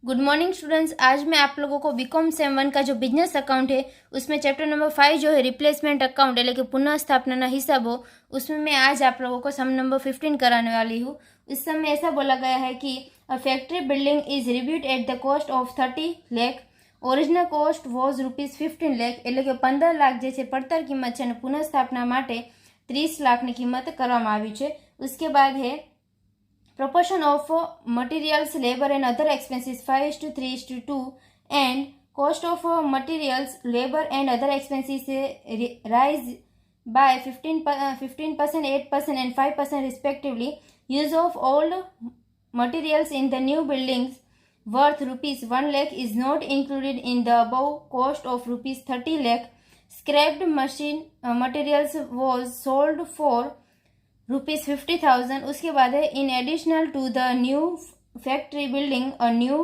Good morning students. आज मैं आप लोगों को बीकॉम सेम 1 का जो बिजनेस अकाउंट है उसमें चैप्टर नंबर 5 जो है रिप्लेसमेंट अकाउंट यानी कि पुनः स्थापना हिसाब हो, उसमें मैं आज आप लोगों को सम नंबर 15 कराने वाली हूँ। इस समय ऐसा बोला गया है कि a factory building is reviewed at the cost of 30 lakh, original cost was ₹15 lakh એટલે કે 15 લાખ જે છે પડતર કિંમત છે અને પુનઃસ્થાપના માટે 30 લાખની કિંમત કરવામાં આવી છે। उसके बाद है proportion of materials, labor and other expenses 5:3:2 and cost of materials, labor and other expenses rise by 15%, 8% and 5% respectively. Use of old materials in the new buildings worth ₹1 lakh is not included in the above cost of ₹30 lakh. Scrapped machine materials was sold for ₹50,000। उसके बाद है in additional to the new factory building a new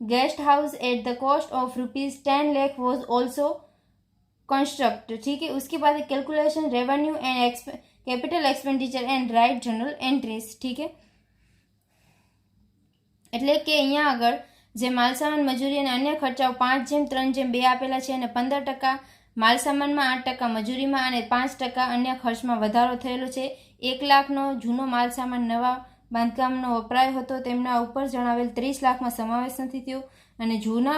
guest house at the cost of ₹10 lakh was also construct. ठीक है, उसके बाद calculation revenue and capital expenditure and write journal entries. ठीक है, એટલે કે અહીંયા આગળ જે માલસામાન મજૂરી અને અન્ય ખર્ચાઓ 5:3:2 આપેલા છે અને 15% માલસામાનમાં, 8% મજૂરીમાં અને 5% અન્ય ખર્ચમાં વધારો થયેલો છે। 1 લાખનો જૂનો માલસામાન નવા બાંધકામનો વપરાયો હતો, તેમના ઉપર જણાવેલ 30 લાખમાં સમાવેશ નથી થયો અને જૂના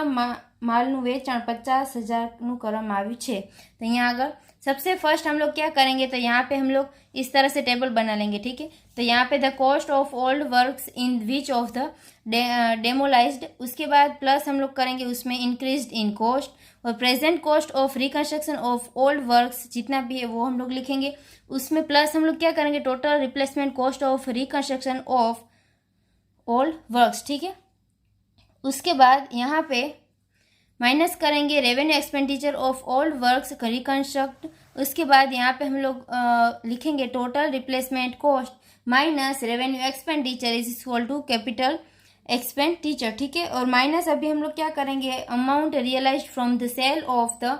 માલનું વેચાણ 50,000નું કરવામાં આવ્યું છે। તો અહીંયા આગળ सबसे फर्स्ट हम लोग क्या करेंगे, तो यहाँ पे हम लोग इस तरह से टेबल बना लेंगे। ठीक है, तो यहाँ पे the cost of old works in which of the demolished, उसके बाद प्लस हम लोग करेंगे उसमें इंक्रीज्ड इन कॉस्ट और present cost of reconstruction of old works जितना भी है वो हम लोग लिखेंगे। उसमें प्लस हम लोग क्या करेंगे, total replacement cost of reconstruction of old works. ठीक है, उसके बाद यहाँ पे माइनस करेंगे revenue expenditure of old works reconstruct. उसके बाद यहाँ पे हम लोग लिखेंगे total replacement cost minus revenue expenditure is equal to capital expenditure. ठीक है, और माइनस अभी हम लोग क्या करेंगे, amount realised from the sale of the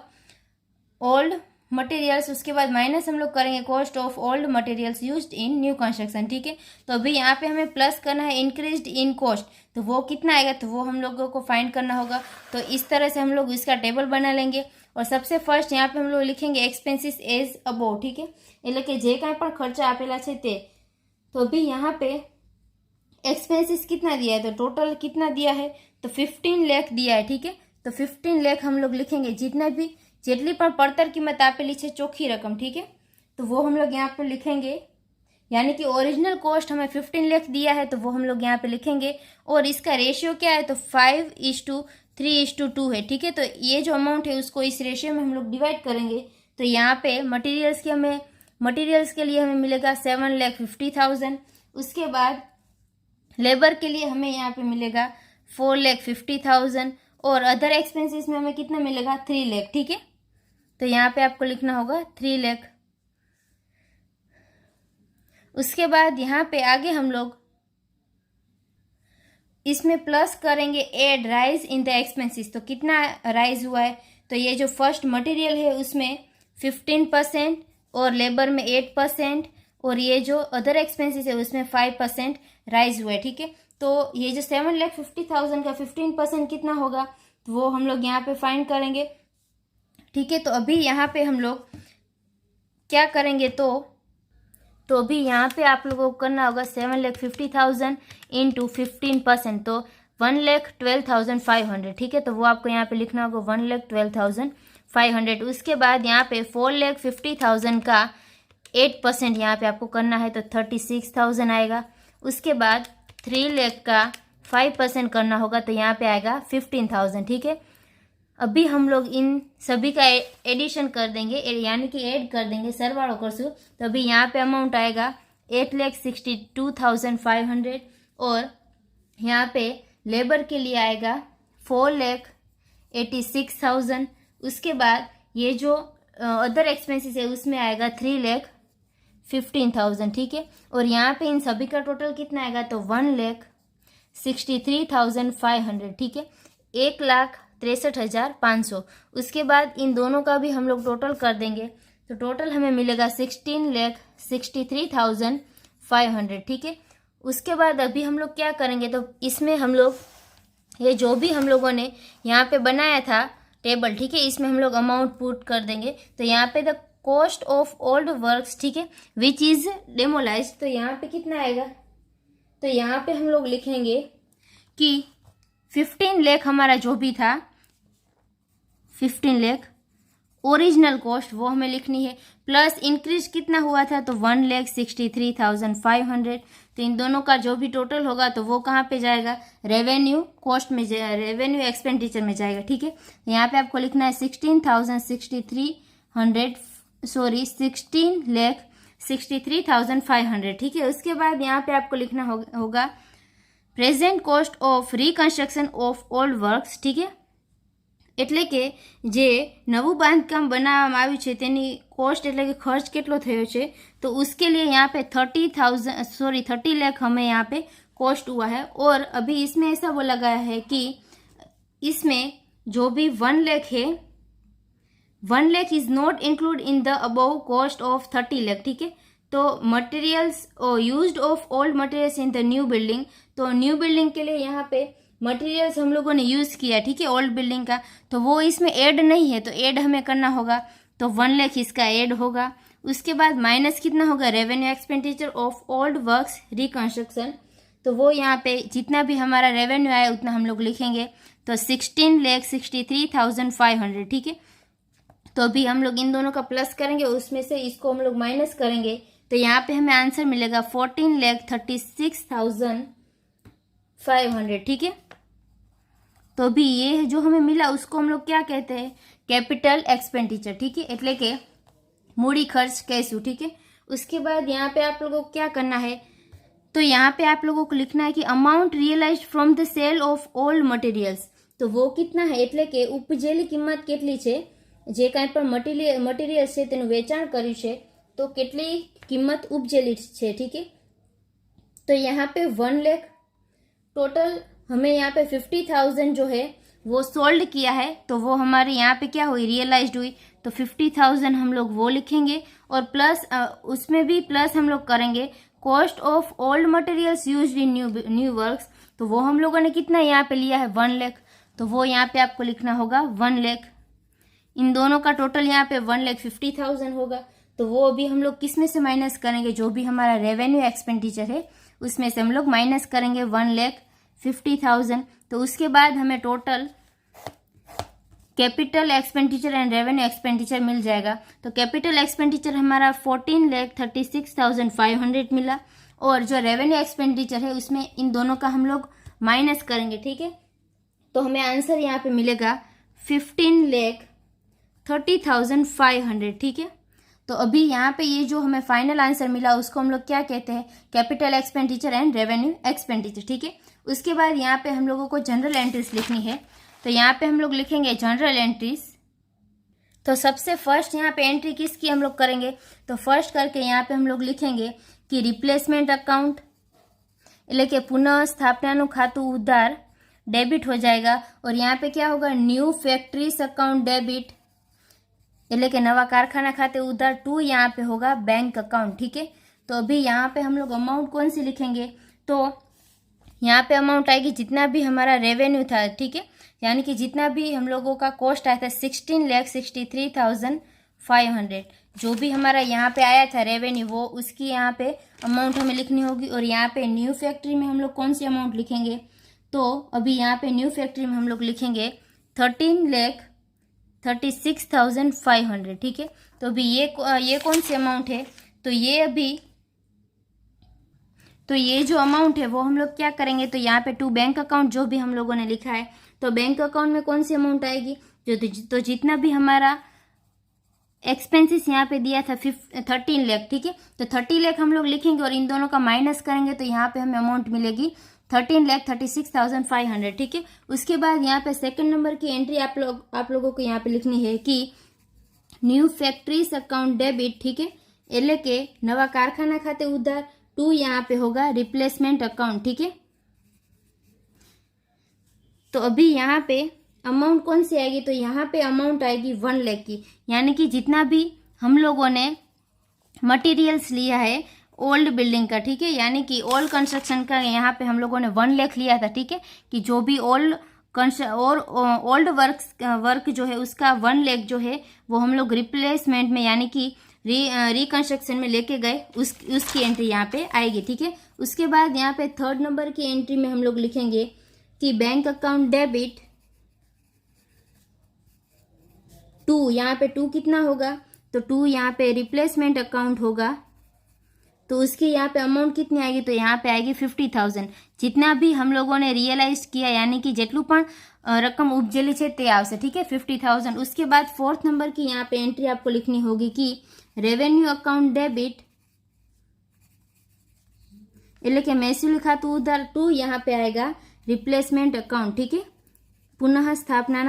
old materials. उसके बाद माइनस हम लोग करेंगे cost of old materials used in new construction. ठीक है, तो अभी यहाँ पे हमें प्लस करना है इंक्रीज्ड इन कॉस्ट, तो वो कितना आएगा तो वो हम लोगों को फाइंड करना होगा। तो इस तरह से हम लोग इसका टेबल बना लेंगे और सबसे फर्स्ट यहाँ पे हम लोग लिखेंगे एक्सपेंसिस एज अबोव। ठीक है, એટલે કે જે કાંઈ પણ ખર્ચા આપેલા છે તે, तो अभी यहाँ पे एक्सपेंसिस कितना दिया है, तो टोटल कितना दिया है तो 15 लाख दिया है। ठीक है, तो 15 लाख हम लोग लिखेंगे, जितना भी જેટલી પણ પડતર કિંમત આપેલી છે ચોખ્ખી રકમ। ठीक है, तो वो हम लोग यहाँ पे लिखेंगे, यानी कि ओरिजिनल कॉस्ट हमें 15 लाख दिया है तो वो हम लोग यहाँ पे लिखेंगे और इसका रेशियो क्या है तो 5:3:2 है। ठीक है, तो ये जो अमाउंट है उसको इस रेशियो में हम लोग डिवाइड करेंगे। तो यहाँ पे मटेरियल्स के लिए हमें मिलेगा 7,50,000। उसके बाद लेबर के लिए हमें यहाँ पे मिलेगा 4,50,000 और अदर एक्सपेंसेस में हमें कितना मिलेगा 3 लाख। ठीक है, तो यहाँ पे आपको लिखना होगा 3 लाख। उसके बाद यहाँ पे आगे हम लोग इसमें प्लस करेंगे add rise in the expenses, तो कितना राइज हुआ है तो ये जो फर्स्ट मटेरियल है उसमें 15% और लेबर में 8% और ये जो अदर एक्सपेंसेस है उसमें 5% राइज हुआ है। ठीक है, तो ये जो 7,50,000 का 15% कितना होगा तो वो हम लोग यहाँ पे फाइंड करेंगे। ठीक है, तो अभी यहाँ पे हम लोग क्या करेंगे, तो अभी यहाँ पे आप लोगों को करना होगा 7,50,000 इंटू 15%, तो 1,12,500। ठीक है, तो वो आपको यहाँ पे लिखना होगा 1,12,500। उसके बाद यहाँ पे 4,50,000 का 8% यहाँ पे आपको करना है तो 36,000 आएगा। उसके बाद 3 लाख का 5% करना होगा तो यहाँ पे आएगा 15,000। ठीक है, अभी हम लोग इन सभी का एडिशन कर देंगे, यानी कि ऐड कर देंगे, सरवाળો करશું तो अभी यहाँ पे अमाउंट आएगा 8,62,500 और यहाँ पे लेबर के लिए आएगा 4,86,000। उसके बाद ये जो अदर एक्सपेंसेस है उसमें आएगा 3,15,000। ठीक है, और यहाँ पे इन सभी का टोटल कितना आएगा तो 1,63,500। ठीक है, 1,63,500। उसके बाद इन दोनों का भी हम लोग टोटल कर देंगे तो टोटल हमें मिलेगा 16,63,500। ठीक है, उसके बाद अभी हम लोग क्या करेंगे तो इसमें हम लोग ये जो भी हम लोगों ने यहाँ पे बनाया था टेबल, ठीक है, इसमें हम लोग अमाउंट पुट कर देंगे। तो यहाँ पे the cost of old works, ठीक है, विच इज डेमोलाइज, तो यहाँ पे कितना आएगा, तो यहाँ पे हम लोग लिखेंगे कि 15 लाख हमारा जो भी था, 15 लाख ओरिजिनल कॉस्ट वो हमें लिखनी है, प्लस इंक्रीज कितना हुआ था, तो 1,63,500। तो इन दोनों का जो भी टोटल होगा तो वो कहाँ पे जाएगा, रेवेन्यू कॉस्ट में, रेवेन्यू एक्सपेंडिचर में जाएगा, ठीक है। यहाँ पे आपको लिखना है 16,63,500, ठीक है। उसके बाद यहाँ पे आपको लिखना होगा present cost of reconstruction of old works, ठीक है, એટલે કે જે નવું બાંધકામ બનાવવામાં આવ્યું છે તેની કોસ્ટ એટલે કે ખર્ચ કેટલો થયો છે, तो उसके लिए यहाँ पे 30 लाख हमें यहाँ पे कॉस्ट हुआ है। और अभी इसमें ऐसा बोला गया है कि इसमें जो भी 1 लाख है, 1 lakh is not include in the above cost of 30 lakh, ठीक है। तो materials used of old materials in the new building, तो न्यू बिल्डिंग के लिए यहाँ पे मटेरियल्स हम लोगों ने यूज़ किया, ठीक है, ओल्ड बिल्डिंग का, तो वो इसमें ऐड नहीं है, तो ऐड हमें करना होगा, तो 1 लाख इसका ऐड होगा। उसके बाद माइनस कितना होगा, revenue expenditure of old works reconstruction, तो वो यहाँ पे जितना भी हमारा रेवेन्यू आया उतना हम लोग लिखेंगे, तो 16,63,500, ठीक है। तो अभी हम लोग इन दोनों का प्लस करेंगे, उसमें से इसको हम लोग माइनस करेंगे, तो यहाँ पे हमें आंसर मिलेगा 14,36,500, ठीक है। तो अभी ये जो हमें मिला उसको हम लोग क्या कहते हैं, कैपिटल एक्सपेंडिचर, ठीक है, એટલે કે મૂડી खर्च કહીશું, ठीक है। उसके बाद यहाँ पे आप लोगों को क्या करना है, तो यहाँ पे आप लोगों को लिखना है कि amount realised from the sale of old materials, तो वो कितना है, એટલે કે ઉપજેલી કિંમત કેટલી છે, જે કાંઈ પણ મટીરિયલ્સ છે તેનું વેચાણ કર્યું છે તો કેટલી કિંમત ઉપજેલી છે, ठीक है। तो यहाँ पे 1 लाख टोटल हमें यहाँ पे 50,000 जो है वो सोल्ड किया है, तो वो हमारे यहाँ पे क्या हुई, रियलाइज्ड हुई, तो 50,000 हम लोग वो लिखेंगे। और प्लस उसमें भी प्लस हम लोग करेंगे cost of old materials used in new works, तो वो हम लोगों ने कितना यहाँ पे लिया है, 1 लाख, तो वो यहाँ पे आपको लिखना होगा 1 लाख। इन दोनों का टोटल यहाँ पे 1,50,000 होगा, तो वो भी हम लोग किस में से माइनस करेंगे, जो भी हमारा रेवेन्यू एक्सपेंडिचर है उसमें से हम लोग माइनस करेंगे 1,50,000। तो उसके बाद हमें total capital expenditure and revenue expenditure मिल जाएगा। तो कैपिटल एक्सपेंडिचर हमारा 14,36,500 मिला, और जो रेवेन्यू एक्सपेंडिचर है उसमें इन दोनों का हम लोग माइनस करेंगे, ठीक है। तो हमें आंसर यहाँ पे मिलेगा 15,30,500, ठीक है। तो अभी यहाँ पे ये जो हमें फाइनल आंसर मिला उसको हम लोग क्या कहते हैं, capital expenditure and revenue expenditure, ठीक है। उसके बाद यहाँ पे हम लोगों को जनरल एंट्रीज लिखनी है, तो यहाँ पे हम लोग लिखेंगे जनरल एंट्रीज। तो सबसे फर्स्ट यहाँ पे एंट्री किसकी हम लोग करेंगे, तो फर्स्ट करके यहाँ पे हम लोग लिखेंगे कि रिप्लेसमेंट अकाउंट એટલે કે પુનઃ સ્થાપનાનું ખાતું ઉધાર डेबिट हो जाएगा। और यहाँ पे क्या होगा, न्यू फैक्ट्रीज अकाउंट डेबिट એટલે કે नवा कारखाना खाते उधार, टू यहाँ पे होगा बैंक अकाउंट, ठीक है। तो अभी यहाँ पे हम लोग अमाउंट कौन सी लिखेंगे, तो यहाँ पे अमाउंट आएगी जितना भी हमारा रेवेन्यू था, ठीक है, यानी कि जितना भी हम लोगों का कॉस्ट आया था 16,63,500, जो भी हमारा यहाँ पे आया था रेवेन्यू वो उसकी यहाँ पे अमाउंट हमें लिखनी होगी। और यहाँ पे न्यू फैक्ट्री में हम लोग कौन सी अमाउंट लिखेंगे, तो अभी यहाँ पे न्यू फैक्ट्री में हम लोग लिखेंगे 13,36,500, ठीक है। तो अभी ये कौन सी अमाउंट है, तो ये जो अमाउंट है वो हम लोग क्या करेंगे, तो यहाँ पे टू बैंक अकाउंट जो भी हम लोगों ने लिखा है, तो बैंक अकाउंट में कौन सी अमाउंट आएगी, तो जितना भी हमारा एक्सपेंसेस यहाँ पे दिया था 13 लाख, ठीक है। तो 30 लाख हम लोग लिखेंगे और इन दोनों का माइनस करेंगे, तो यहाँ पे हमें अमाउंट मिलेगी 13,36,500, ठीक है। उसके बाद यहाँ पे सेकंड नंबर की एंट्री आप लोगों को यहाँ पे लिखनी है कि न्यू फैक्ट्रीज अकाउंट डेबिट, ठीक है, એટલે કે नवा कारखाना खाते उधार, टू यहाँ पे होगा रिप्लेसमेंट अकाउंट, ठीक है। तो अभी यहाँ पे अमाउंट कौन सी आएगी, तो यहाँ पे अमाउंट आएगी 1 लाख की, यानी कि जितना भी हम लोगों ने मटेरियल्स लिया है ओल्ड बिल्डिंग का, ठीक है, यानी कि ओल्ड कंस्ट्रक्शन का यहाँ पे हम लोगों ने 1 लाख लिया था, ठीक है, कि जो भी ओल्ड और ओल्ड वर्क जो है उसका 1 लाख जो है वो हम लोग रिप्लेसमेंट में यानी कि रिकंस्ट्रक्शन में लेके गए, उसकी एंट्री यहाँ पे आएगी। ठीक है, उसके बाद यहाँ पे 3rd नंबर की एंट्री में हम लोग लिखेंगे कि बैंक अकाउंट डेबिट 2, यहाँ पे 2 कितना होगा, तो 2 यहाँ पे रिप्लेसमेंट अकाउंट होगा, तो उसकी यहाँ पे अमाउंट कितनी आएगी, तो यहाँ पे आएगी 50,000। जितना भी हम लोगों ने रियलाइज किया यानी कि जेटલુं पण रकम उपजेली है ते आवशे। ठीक है, 50,000। उसके बाद 4th नंबर की यहाँ पे एंट्री आपको लिखनी होगी कि रेवेन्यू अकाउंट डेबिट એટલે કે મહેસૂલી ખાતું ઉધાર 2 यहाँ पे आएगा रिप्लेसमेंट अकाउंट। ठीक है, पुनः स्थापना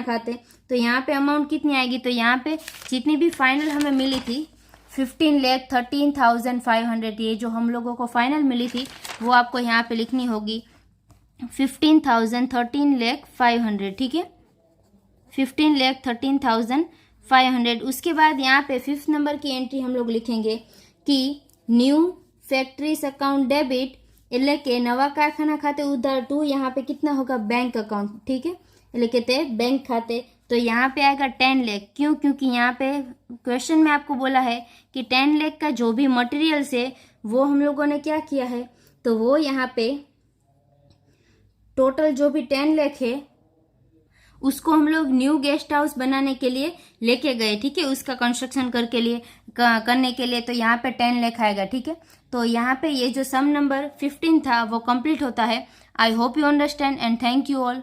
खाते, तो यहाँ पे अमाउंट कितनी आएगी, तो यहाँ पे जितनी भी फाइनल हमें मिली थी 15,13,500, ये जो हम लोगों को फाइनल मिली थी वो आपको यहाँ पे लिखनी होगी 15,13,500। ठीक है, 15,13,500। उसके बाद यहाँ पे 5th नंबर की एंट्री हम लोग लिखेंगे कि न्यू फैक्ट्रीज अकाउंट डेबिट એટલે કે નવા કારખાના ખાતે ઉધાર 2 यहाँ पे कितना होगा, बैंक अकाउंट। ठीक है, એટલે કે તે बैंक खाते, तो यहाँ पे आएगा 10 लाख। क्यों, क्योंकि यहाँ पे क्वेश्चन में आपको बोला है कि 10 लाख का जो भी मटेरियल्स है वो हम लोगों ने क्या किया है, तो वो यहाँ पे टोटल जो भी 10 लाख है उसको हम लोग न्यू गेस्ट हाउस बनाने के लिए लेके गए। ठीक है, उसका कंस्ट्रक्शन करने के लिए, तो यहाँ पे 10 लाख आएगा। ठीक है, तो यहाँ पे ये जो सम नंबर 15 था वो कंप्लीट होता है। I hope you understand and thank you all.